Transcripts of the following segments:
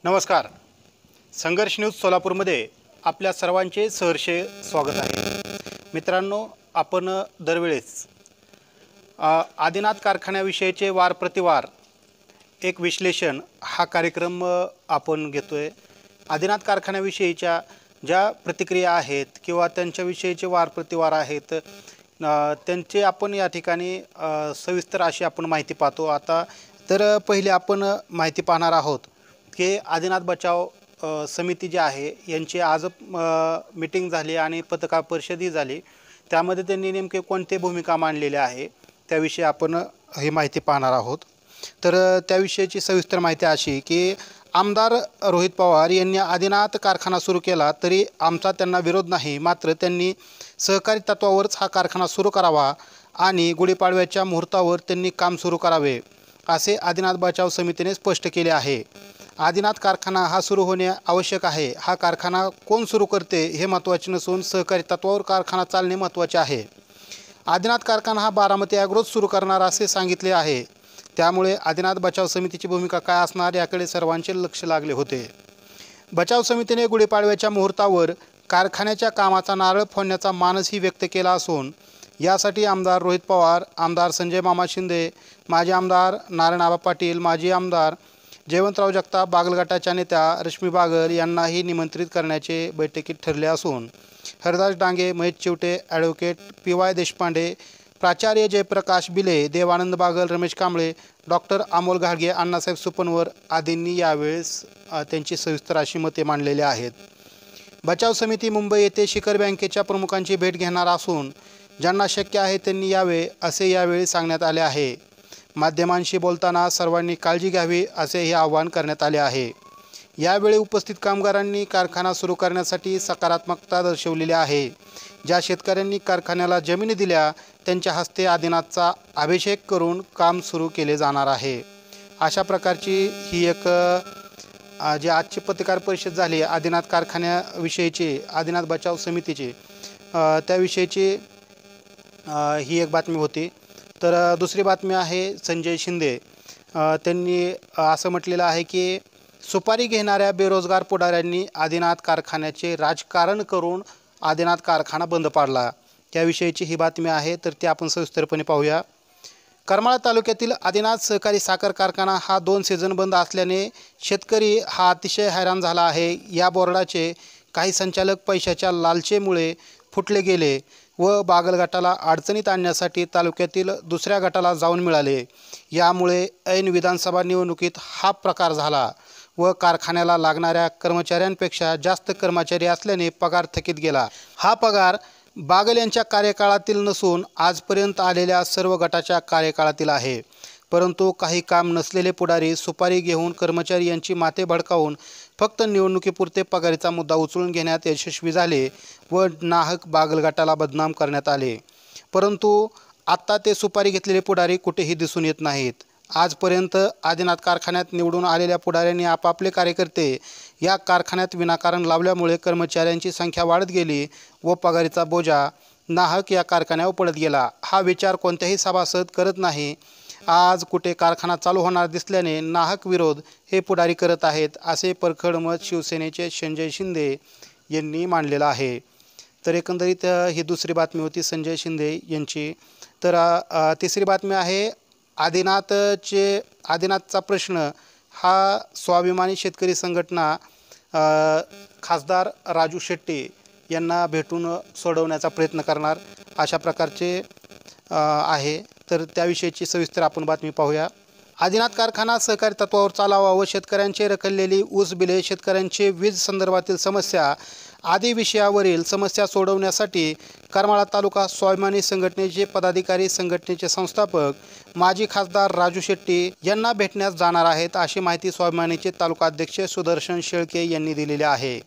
नमस्कार. संघर्ष न्यूज सोलापूरमध्ये आपल्या सर्वांचे सहर्ष स्वागत आहे. मित्रांनो, आपण दरवेळेस आदिनाथ कारखान्याविषयीचे वार प्रतिवार एक विश्लेषण हा कार्यक्रम आपण घेतोय. आदिनाथ कारखान्याविषयीच्या ज्या प्रतिक्रिया आहेत किंवा त्यांच्याविषयीचे वार प्रतिवार आहेत त्यांचे आपण या ठिकाणी सविस्तर अशी आपण माहिती पाहतो. आता तर पहिले आपण माहिती पाहणार आहोत की आदिनाथ बचाव समिती जी आहे यांची आज मीटिंग झाली आणि पत्रकार परिषदही झाली. त्यामध्ये त्यांनी नेमके कोणते भूमिका मांडलेल्या आहे त्याविषयी आपण ही माहिती पाहणार आहोत. तर त्याविषयीची सविस्तर माहिती अशी की आमदार रोहित पवार यांनी आदिनाथ कारखाना सुरू केला तरी आमचा त्यांना विरोध नाही, मात्र त्यांनी सहकारी तत्वावरच हा कारखाना सुरू करावा आणि गुढीपाडव्याच्या मुहूर्तावर त्यांनी काम सुरू करावे असे आदिनाथ बचाव समितीने स्पष्ट केले आहे. आदिनाथ कारखाना हा सुरू होणे आवश्यक आहे. हा कारखाना कोण सुरू करते हे महत्त्वाचे नसून सहकारी तत्वावर कारखाना चालणे महत्त्वाचे आहे. आदिनाथ कारखाना हा बारामती ॲग्रोज सुरू करणार असे सांगितले आहे. त्यामुळे आदिनाथ बचाव समितीची भूमिका काय असणार याकडे सर्वांचे लक्ष लागले होते. बचाव समितीने गुढीपाडव्याच्या मुहूर्तावर कारखान्याच्या कामाचा नारळ फोडण्याचा मानसही व्यक्त केला असून यासाठी आमदार रोहित पवार, आमदार संजय मामा शिंदे, माजी आमदार नारायणआबा पाटील, माजी आमदार जयवंतराव जगताप, बागल गटाच्या नेत्या रश्मी बागल यांनाही निमंत्रित करण्याचे बैठकीत ठरले असून हरदास डांगे, महेश चिवटे, ॲडव्होकेट PY देशपांडे, प्राचार्य जयप्रकाश बिले, देवानंद बागल, रमेश कांबळे, डॉक्टर अमोल घाडगे, अण्णासाहेब सुपनवर आदींनी यावेळेस त्यांची सविस्तर अशी मते मांडलेली आहेत. बचाव समिती मुंबई येथे शिखर बँकेच्या प्रमुखांची भेट घेणार असून ज्यांना शक्य आहे त्यांनी यावे असे यावेळी सांगण्यात आले आहे. माध्यमांशी बोलताना सर्वांनी काळजी घ्यावी असेही आवाहन करण्यात आले आहे. यावेळी उपस्थित कामगारांनी कारखाना सुरू करण्यासाठी सकारात्मकता दर्शवलेली आहे. ज्या शेतकऱ्यांनी कारखान्याला जमिनी दिल्या त्यांच्या हस्ते आदिनाथचा अभिषेक करून काम सुरू केले जाणार आहे. अशा प्रकारची ही एक जी आजची पत्रकार परिषद झाली आदिनाथ कारखान्याविषयीची, आदिनाथ बचाव समितीची त्याविषयीची ही एक बातमी होती. तर दुसरी बातमी आहे संजय शिंदे. त्यांनी असं म्हटलेलं आहे की सुपारी घेणाऱ्या बेरोजगार पुढाऱ्यांनी आदिनाथ कारखान्याचे राजकारण करून आदिनाथ कारखाना बंद पाडला. त्याविषयीची ही बातमी आहे, तर ती आपण सविस्तरपणे पाहूया. करमाळा तालुक्यातील आदिनाथ सहकारी साखर कारखाना हा 2 सीझन बंद असल्याने शेतकरी हा अतिशय हैराण झाला आहे. या बोर्डाचे काही संचालक पैशाच्या लालचेमुळे फुटले गेले व बागल गटाला अडचणीत आणण्यासाठी तालुक्यातील दुसऱ्या गटाला जाऊन मिळाले. यामुळे ऐन विधानसभा निवडणुकीत हा प्रकार झाला व कारखान्याला लागणाऱ्या कर्मचाऱ्यांपेक्षा जास्त कर्मचारी असल्याने पगार थकीत गेला. हा पगार बागल यांच्या कार्यकाळातील नसून आजपर्यंत आलेल्या सर्व गटाच्या कार्यकाळातील आहे. परंतु काही काम नसलेले पुढारी सुपारी घेऊन कर्मचारी यांची माथे भडकावून फक्त निवडणुकीपुरते पगारीचा मुद्दा उचलून घेण्यात यशस्वी झाले व नाहक बागल गटाला बदनाम करण्यात आले. परंतु आत्ता ते सुपारी घेतलेले पुढारी कुठेही दिसून येत नाहीत. आजपर्यंत आदिनाथ कारखान्यात निवडून आलेल्या पुढाऱ्यांनी आपापले कार्यकर्ते या कारखान्यात विनाकारण लावल्यामुळे कर्मचाऱ्यांची संख्या वाढत गेली व पगारीचा बोजा नाहक या कारखान्यावर पडत गेला. हा विचार कोणत्याही सभासद करत नाही. आज कुठे कारखाना चालू होणार दिसल्याने नाहक विरोध हे पुढारी करत आहेत असे परखड मत शिवसेनेचे संजय शिंदे यांनी मांडलेलं आहे. तर एकंदरीत ही दुसरी बातमी होती संजय शिंदे यांची. तर तिसरी बातमी आहे आदिनाथचा प्रश्न हा स्वाभिमानी शेतकरी संघटना खासदार राजू शेट्टी यांना भेटून सोडवण्याचा प्रयत्न करणार अशा प्रकारचे आहे. तर त्याविषयीची सविस्तर आपण बातमी पाहूया. आदिनाथ कारखाना सहकारी तत्वावर चालावा व शेतकऱ्यांची रखडलेली ऊस बिले, शेतकऱ्यांचे वीज संदर्भातील समस्या आदी विषयावरील समस्या सोडवण्यासाठी करमाळा तालुका स्वाभिमानी संघटनेचे पदाधिकारी, संघटनेचे संस्थापक माजी खासदार राजू शेट्टी यांना भेटण्यास जाणार आहेत अशी माहिती स्वाभिमानीचे तालुका अध्यक्ष सुदर्शन शेळके यांनी दिलेली आहे.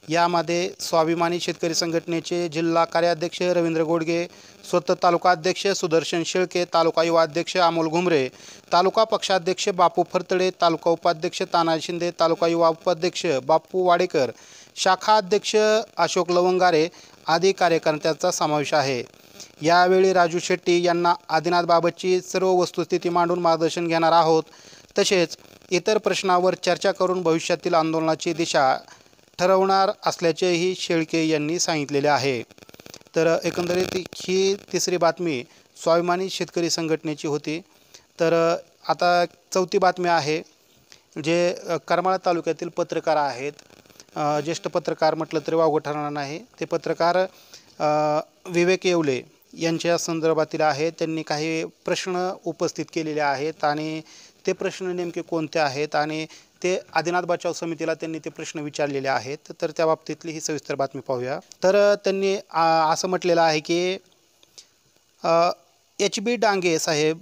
यामध्ये स्वाभिमानी शेतकरी संघटनेचे जिल्हा कार्याध्यक्ष रवींद्र गोडगे, स्वतः तालुका अध्यक्ष सुदर्शन शेळके, तालुका युवा अध्यक्ष अमोल घुमरे, तालुका पक्षाध्यक्ष बापू फरतडे, तालुका उपाध्यक्ष तानाजी शिंदे, तालुका युवा उपाध्यक्ष बापू वाडेकर, शाखा अध्यक्ष अशोक लवंगारे आदी कार्यकर्त्यांचा समावेश आहे. यावेळी राजू शेट्टी यांना आदिनाथबाबतची सर्व वस्तुस्थिती मांडून मार्गदर्शन घेणार आहोत. तसेच इतर प्रश्नावर चर्चा करून भविष्यातील आंदोलनाची दिशा ठरवणार असल्याचेही शेळके यांनी सांगितलेले आहे. तर एकंदरीत ही तिसरी बातमी स्वाभिमानी शेतकरी संघटनेची होती. तर आता चौथी बातमी आहे, जे करमाळा तालुक्यातील पत्रकार आहेत. ज्येष्ठ पत्रकार म्हटलं तरी वावगं ठरणार नाही. ते पत्रकार विवेक येवले यांच्या संदर्भातील आहे. त्यांनी काही प्रश्न उपस्थित केलेले आहेत आणि ते प्रश्न नेमके कोणते आहेत आणि ते आदिनाथ बचाव समितीला त्यांनी ते प्रश्न विचारलेले आहेत. तर त्या बाबतीतली ही सविस्तर बातमी पाहूया. तर त्यांनी असं म्हटलेलं आहे की HB डांगे साहेब,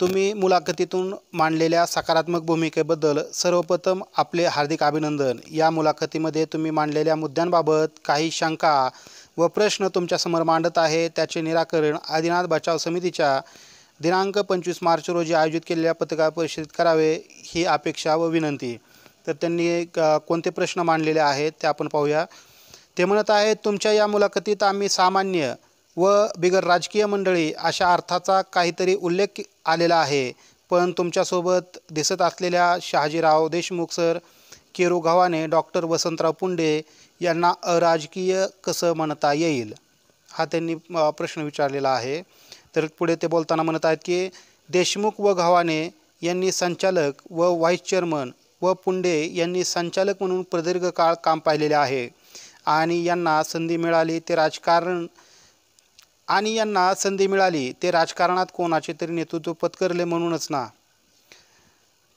तुम्ही मुलाखतीतून मांडलेल्या सकारात्मक भूमिकेबद्दल सर्वप्रथम आपले हार्दिक अभिनंदन. या मुलाखतीमध्ये तुम्ही मांडलेल्या मुद्द्यांबाबत काही शंका व प्रश्न तुमच्यासमोर मांडत आहे, त्याचे निराकरण आदिनाथ बचाव समितीच्या दिनांक 25 मार्च रोजी आयोजित केलेल्या पत्रकार परिषदेत करावे ही अपेक्षा व विनंती. तर त्यांनी कोणते प्रश्न मांडलेले आहेत ते आपण पाहूया. ते म्हणत आहेत, तुमच्या या मुलाखतीत आम्ही सामान्य व बिगर राजकीय मंडळी अशा अर्थाचा काहीतरी उल्लेख आलेला आहे, पण तुमच्यासोबत दिसत असलेल्या शहाजीराव देशमुख सर, केरू गव्हाणे, डॉक्टर वसंतराव पुंडे यांना अराजकीय कसं म्हणता येईल, हा त्यांनी प्रश्न विचारलेला आहे. तर पुढे ते बोलताना म्हणत आहेत की देशमुख व गव्हाणे यांनी संचालक व व्हाईस चेअरमन व पुंडे यांनी संचालक म्हणून प्रदीर्घ काळ काम पाहिलेले आहे आणि यांना संधी मिळाली ते राजकारणात कोणाचे तरी नेतृत्व पत्करले म्हणूनच ना.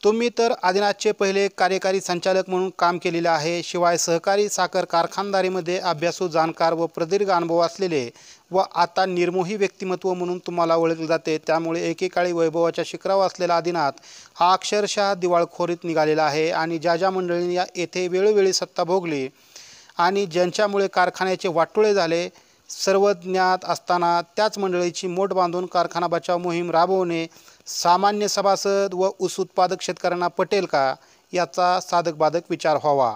तुम्ही तर आदिनाथचे पहिले कार्यकारी संचालक म्हणून काम केलेले आहे. शिवाय सहकारी साखर कारखानदारीमध्ये अभ्यासू, जाणकार व प्रदीर्घ अनुभव असलेले व आता निर्मोही व्यक्तिमत्व म्हणून तुम्हाला ओळखले जाते. त्यामुळे एकेकाळी वैभवाच्या शिखरावर असलेला आदिनाथ हा अक्षरशः दिवाळखोरीत निघालेला आहे आणि ज्या ज्या मंडळींनी येथे वेळोवेळी सत्ता भोगली आणि ज्यांच्यामुळे कारखान्याचे वाटोळे झाले, सर्व ज्ञात असताना त्याच मंडळीची मोठ बांधून कारखाना बचाव मोहीम राबवणे सामान्य सभासद व ऊस उत्पादक शेतकऱ्यांना पटेल का, याचा साधक बाधक विचार व्हावा.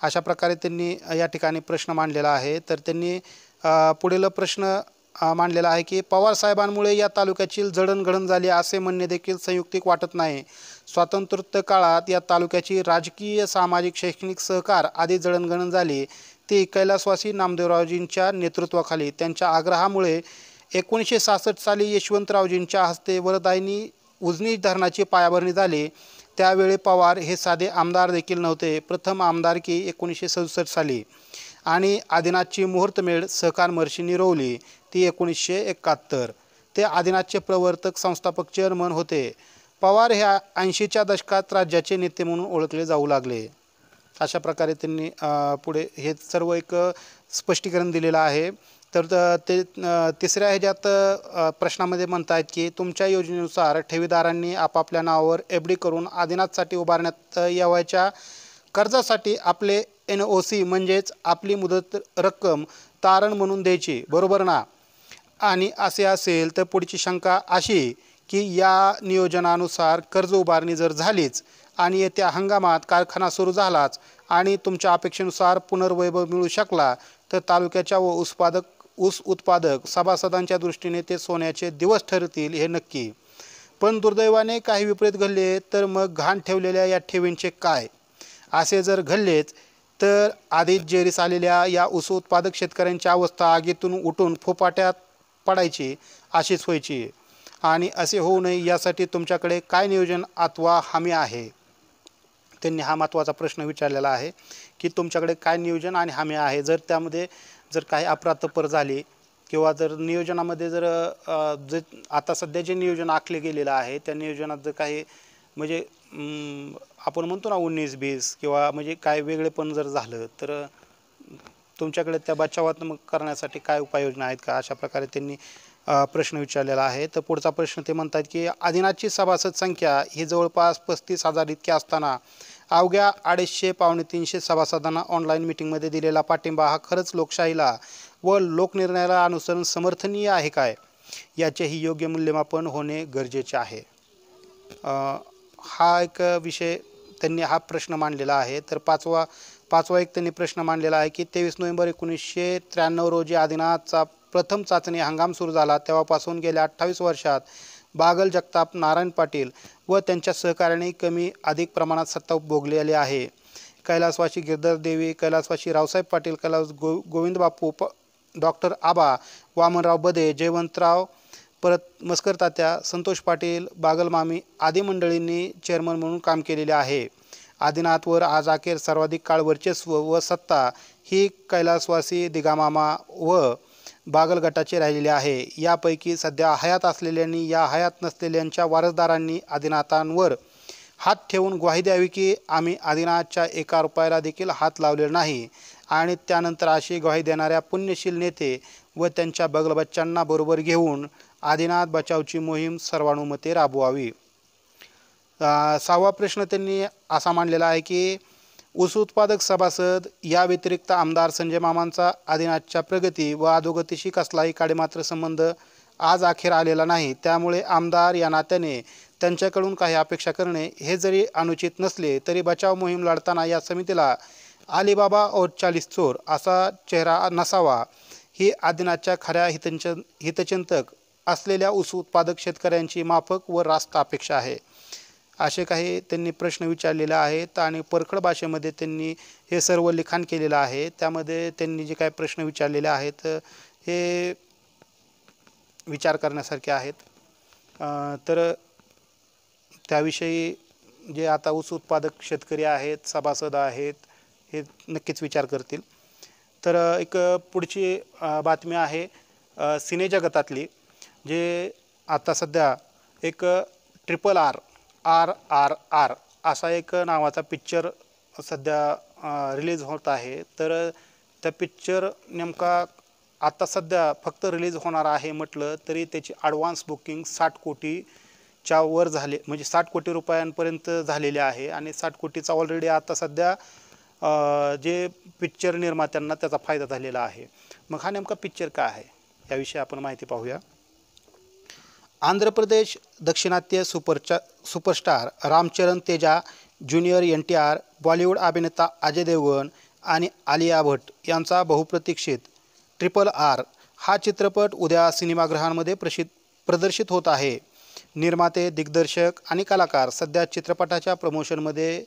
अशा प्रकारे त्यांनी या ठिकाणी प्रश्न मांडलेला आहे. तर त्यांनी पुढील प्रश्न मांडलेला आहे की पवारसाहेबांमुळे या तालुक्याची जडणघडण झाली असे म्हणणे देखील संयुक्तिक वाटत नाही. स्वातंत्र्योत्तर काळात या तालुक्याची राजकीय, सामाजिक, शैक्षणिक, सहकार आदी जडणघडण झाली. ती कैलासवासी नामदेवरावजींच्या नेतृत्वाखाली त्यांच्या आग्रहामुळे 1966 साली यशवंतरावजींच्या हस्ते वरदायिनी उजनी धरणाची पायाभरणी झाली. त्यावेळी पवार हे साधे आमदार देखील नव्हते. प्रथम आमदारकी 1967 साली आणि आदिनाथची मुहूर्तमेढ सहकार महर्षींनी रोवली ती 1971. ते आदिनाथचे प्रवर्तक, संस्थापक, चेअरमन होते. पवार हे 80च्या दशकात राज्याचे नेते म्हणून ओळखले जाऊ लागले. अशा प्रकारे त्यांनी पुढे हे सर्व एक स्पष्टीकरण दिलेलं आहे. तर ते तिसऱ्या ह्याच्यात प्रश्नामध्ये म्हणतायत की तुमच्या योजनेनुसार ठेवीदारांनी आपापल्या नावावर FD करून आदिनाथसाठी उभारण्यात यावयाच्या कर्जासाठी आपले NOC म्हणजेच आपली मुदत रक्कम तारण म्हणून द्यायची, बरोबर ना. आणि असे असेल तर पुढची शंका अशी की या नियोजनानुसार कर्ज उभारणी जर झालीच आणि येत्या हंगामात कारखाना सुरू झालाच आणि तुमच्या अपेक्षेनुसार पुनर्वैभव मिळू शकला तर तालुक्याच्या व ऊस उत्पादक सभासदांच्या दृष्टीने ते सोन्याचे दिवस ठरतील हे नक्की. पण दुर्दैवाने काही विपरीत घडले तर मग घाण ठेवलेल्या या ठेवींचे काय. असे जर घडलेच तर आधीच जेरीस आलेल्या या ऊस उत्पादक शेतकऱ्यांची अवस्था आगीतून उठून फोपाट्यात पडायची अशीच व्हायची. आणि असे होऊ नये यासाठी तुमच्याकडे काय नियोजन अथवा हमी आहे. त्यांनी हा महत्त्वाचा प्रश्न विचारलेला आहे की तुमच्याकडे काय नियोजन आणि हमी आहे. जर त्यामध्ये जर काही अपराधपर झाले किंवा जर नियोजनामध्ये जर आता सध्या जे नियोजन आखले गेलेलं आहे त्या नियोजनात जर काही म्हणजे आपण म्हणतो ना 19-20 किंवा म्हणजे काय वेगळेपण जर झालं तर तुमच्याकडे त्या बचावात मग करण्यासाठी काय उपाययोजना आहेत का, अशा प्रकारे त्यांनी प्रश्न विचारलेला आहे. तर पुढचा प्रश्न ते म्हणतात की आदिनाथची सभासद संख्या ही जवळपास 35,000 इतकी असताना अवघ्या 250-300 सभासदांना ऑनलाईन मीटिंगमध्ये दिलेला पाठिंबा हा खरंच लोकशाहीला व लोकनिर्णयाला अनुसरून समर्थनीय आहे काय, याचेही योग्य मूल्यमापन होणे गरजेचे आहे. हा एक विषय त्यांनी हा प्रश्न मांडलेला आहे. तर पाचवा एक त्यांनी प्रश्न मांडलेला आहे की 23 नोव्हेंबर 1993 रोजी आदिनाथचा प्रथम चाचणी हंगाम सुरू झाला. तेव्हापासून गेल्या 28 वर्षात बागल जगताप, नारायण पाटील व त्यांच्या सहकार्याने कमी अधिक प्रमाणात सत्ता भोगलेली आहे. कैलासवासी गिरधर देवी, कैलासवासी रावसाहेब पाटील, गोविंद बापू, डॉक्टर आबा, वामनराव बदे, जयवंतराव परत, मस्कर तात्या, संतोष पाटील, बागल मामी आदी मंडळींनी चेअरमन म्हणून काम केलेले आहे. आदिनाथवर आज अखेर सर्वाधिक काळ वर्चस्व व सत्ता ही कैलासवासी दिगामामा व बागल गटाचे राहिलेले आहे. यापैकी सध्या हयात असलेल्यांनी या हयात नसलेल्यांच्या वारसदारांनी आदिनाथांवर हात ठेवून ग्वाही द्यावी की आम्ही आदिनाथच्या एका रुपयाला देखील हात लावलेला नाही आणि त्यानंतर अशी ग्वाही देणाऱ्या पुण्यशील नेते व त्यांच्या बगलबच्च्यांना बरोबर घेऊन आदिनाथ बचावची मोहीम सर्वानुमते राबवावी. 6वा प्रश्न त्यांनी असा मांडलेला आहे की ऊस उत्पादक सभासद या व्यतिरिक्त आमदार संजय मामांचा आदिनाथच्या प्रगती व अधोगतीशी कसलाही काडीमात्र संबंध आज अखेर आलेला नाही. त्यामुळे आमदार या नात्याने त्यांच्याकडून काही अपेक्षा करणे हे जरी अनुचित नसले तरी बचाव मोहीम लढताना या समितीला अलीबाबा और 40 चोर असा चेहरा नसावा ही आदिनाथच्या खऱ्या हितचिंतक असलेल्या ऊस उत्पादक शेतकऱ्यांची माफक व रास्त अपेक्षा आहे. असे काही त्यांनी प्रश्न विचारलेले आहेत आणि परखड भाषेमध्ये त्यांनी हे सर्व लिखाण केलेलं आहे. त्यामध्ये त्यांनी जे काही प्रश्न विचारलेले आहेत हे विचार करण्यासारखे आहेत. तर त्याविषयी जे आता ऊस उत्पादक शेतकरी आहेत, सभासद आहेत, हे नक्कीच विचार करतील. तर एक पुढची बातमी आहे सिने जगतातली, जे आता सध्या एक RRR असा एक नावाचा पिक्चर सध्या रिलीज होत आहे. तर त्या पिक्चर नेमका आता सध्या फक्त रिलीज होणार आहे म्हटलं तरी त्याची ॲडव्हान्स बुकिंग 60 कोटीच्या वर झाले, म्हणजे 60 कोटी रुपयांपर्यंत झालेले आहे आणि 60 कोटीचा ऑलरेडी आता सध्या जे पिक्चर निर्मात्यांना त्याचा फायदा झालेला आहे. मग हा नेमका पिक्चर काय आहे याविषयी आपण माहिती पाहूया. आंध्र प्रदेश दक्षिणात्य सुपरस्टार रामचरण तेजा, ज्युनियर NTR, बॉलिवूड अभिनेता अजय देवगण आणि आलिया भट्ट यांचा बहुप्रतीक्षित RRR हा चित्रपट उद्या सिनेमागृहांमध्ये प्रदर्शित होत आहे. निर्माते, दिग्दर्शक आणि कलाकार सध्या चित्रपटाच्या प्रमोशनमध्ये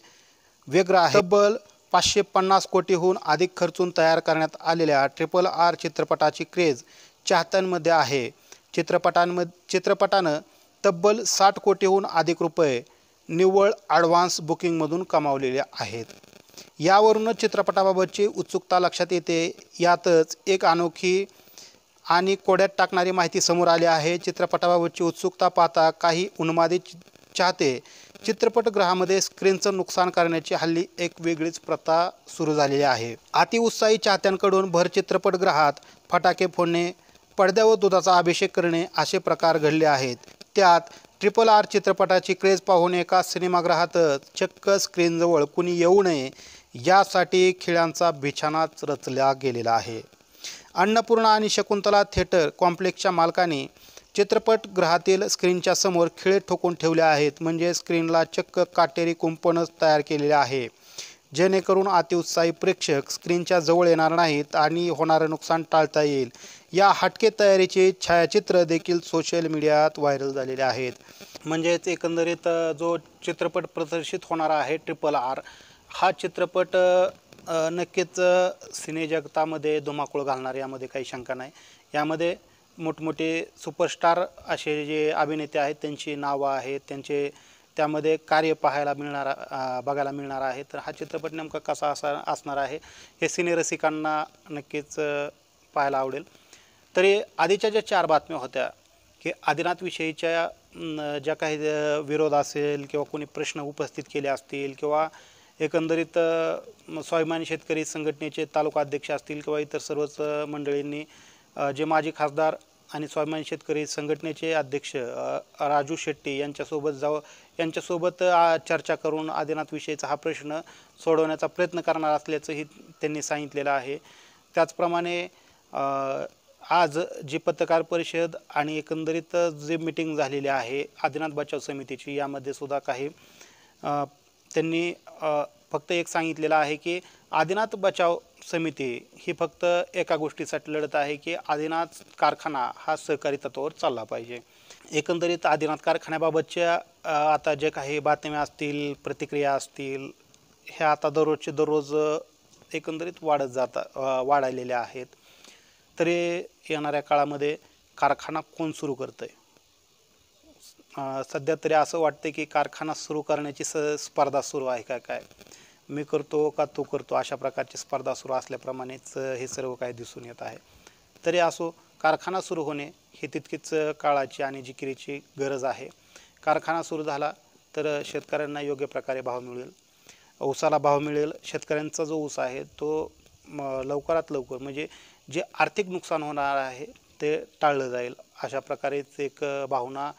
व्यग्र आहेत. तब्बल 550 कोटीहून अधिक खर्चून तयार करण्यात आलेल्या RRR चित्रपटाची क्रेज चाहत्यांमध्ये आहे. चित्रपटानं तब्बल 60 कोटीहून अधिक रुपये निव्वळ ॲडव्हान्स बुकिंगमधून कमावलेले आहेत. यावरूनच चित्रपटाबाबतची उत्सुकता लक्षात येते. यातच एक अनोखी आणि कोड्यात टाकणारी माहिती समोर आली आहे. चित्रपटाबाबतची उत्सुकता पाहता काही उन्मादित चाहते चित्रपटगृहामध्ये स्क्रीनचं नुकसान करण्याची हल्ली एक वेगळीच प्रथा सुरू झालेली आहे. अतिउत्साही चाहत्यांकडून भर चित्रपटगृहात फटाके फोडणे, पडद्यावर दुधाचा अभिषेक करणे असे प्रकार घडले आहेत. त्यात RRR चित्रपटाची क्रेज पाहून एका सिनेमागृहातच चक्क स्क्रीनजवळ कुणी येऊ नये यासाठी खिळ्यांचा बिछानाच रचला गेलेला आहे. अन्नपूर्णा आणि शकुंतला थिएटर कॉम्प्लेक्सच्या मालकांनी चित्रपटगृहातील स्क्रीनच्या समोर खिळे ठोकून ठेवले आहेत. म्हणजे स्क्रीनला चक्क काटेरी कुंपणच तयार केलेले आहे, जेणेकरून अतिउत्साही प्रेक्षक स्क्रीनच्या जवळ येणार नाहीत आणि होणारं नुकसान टाळता येईल. या हटके तयारीचे छायाचित्र देखील सोशल मीडियात व्हायरल झालेले आहेत. म्हणजेच एकंदरीत जो चित्रपट प्रदर्शित होणार आहे RRR हा चित्रपट नक्कीच सिने जगतामध्ये धुमाकूळ घालणार, यामध्ये काही शंका नाही. यामध्ये मोठमोठे सुपरस्टार असे जे अभिनेते आहेत त्यांची नावं आहेत, त्यांचे त्यामध्ये कार्य बघायला मिळणार आहे. तर हा चित्रपट नेमका कसा असणार आहे हे सिनेरसिकांना नक्कीच पाहायला आवडेल. तरी आधीच्या ज्या 4 बातम्या होत्या की आदिनाथविषयीच्या ज्या काही विरोध असेल किंवा कोणी प्रश्न उपस्थित केले असतील किंवा एकंदरीत स्वाभिमानी शेतकरी संघटनेचे तालुका अध्यक्ष असतील किंवा इतर सर्वच मंडळींनी जे माजी खासदार आणि स्वाभिमानी शेतकरी संघटनेचे अध्यक्ष राजू शेट्टी यांच्यासोबत चर्चा करून आदिनाथविषयीचा हा प्रश्न सोडवण्याचा प्रयत्न करणार असल्याचंही त्यांनी सांगितलेलं आहे. त्याचप्रमाणे आज जी पत्रकार परिषद आणि एकंदरीत जी मीटिंग झालेली आहे आदिनाथ बचाव समितीची, यामध्ये सुद्धा काही त्यांनी फक्त एक सांगितलेलं आहे की आदिनाथ बचाव समिती ही फक्त एका गोष्टीसाठी लढत आहे की आदिनाथ कारखाना हा सहकारी तत्वावर चालला पाहिजे. एकंदरीत आदिनाथ कारखान्याबाबतच्या आता जे काही बातम्या असतील, प्रतिक्रिया असतील, ह्या आता दररोजचे दररोज एकंदरीत वाढलेल्या आहेत. तरी येणाऱ्या काळामध्ये कारखाना कोण सुरू करतं आहे? सध्या तरी असं वाटतं की कारखाना सुरू करण्याची स्पर्धा सुरू आहे काय मी करतो का तो करतो, अशा प्रकारची स्पर्धा सुरू असल्याप्रमाणेच हे सर्व काही दिसून येत आहे. तरी असो, कारखाना सुरू होणे ही तितकीच काळाची आणि जिकिरीची गरज आहे. कारखाना सुरू झाला तर शेतकऱ्यांना योग्य प्रकारे भाव मिळेल, ऊसाला भाव मिळेल. शेतकऱ्यांचा जो ऊस आहे तो लवकरात लवकर, म्हणजे जे आर्थिक नुकसान होणार आहे ते टाळलं जाईल, अशा प्रकारेच एक भावना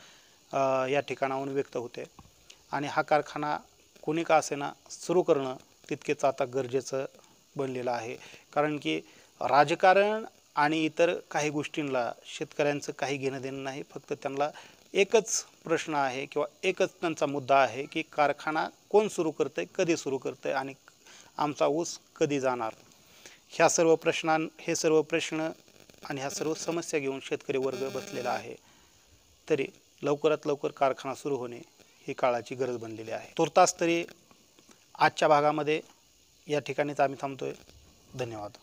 या ठिकाणाहून व्यक्त होते. आणि हा कारखाना कोणी का असेना सुरू करणं तितकेच आता गरजेचं बनलेलं आहे. कारण की राजकारण आणि इतर काही गोष्टींना शेतकऱ्यांचं काही घेणं देणं नाही. फक्त त्यांना एकच प्रश्न आहे किंवा एकच त्यांचा मुद्दा आहे की कारखाना कोण सुरू करतं आहे, कधी सुरू करतं आहे आणि आमचा ऊस कधी जाणार. हे सर्व प्रश्न आणि ह्या सर्व समस्या घेऊन शेतकरी वर्ग बसलेला आहे. तरी लवकरात लवकर कारखाना सुरू होणे ही काळाची गरज बनलेली आहे. तुर्तास तरी आजच्या भागामध्ये या ठिकाणीच आम्ही थांबतोय. धन्यवाद.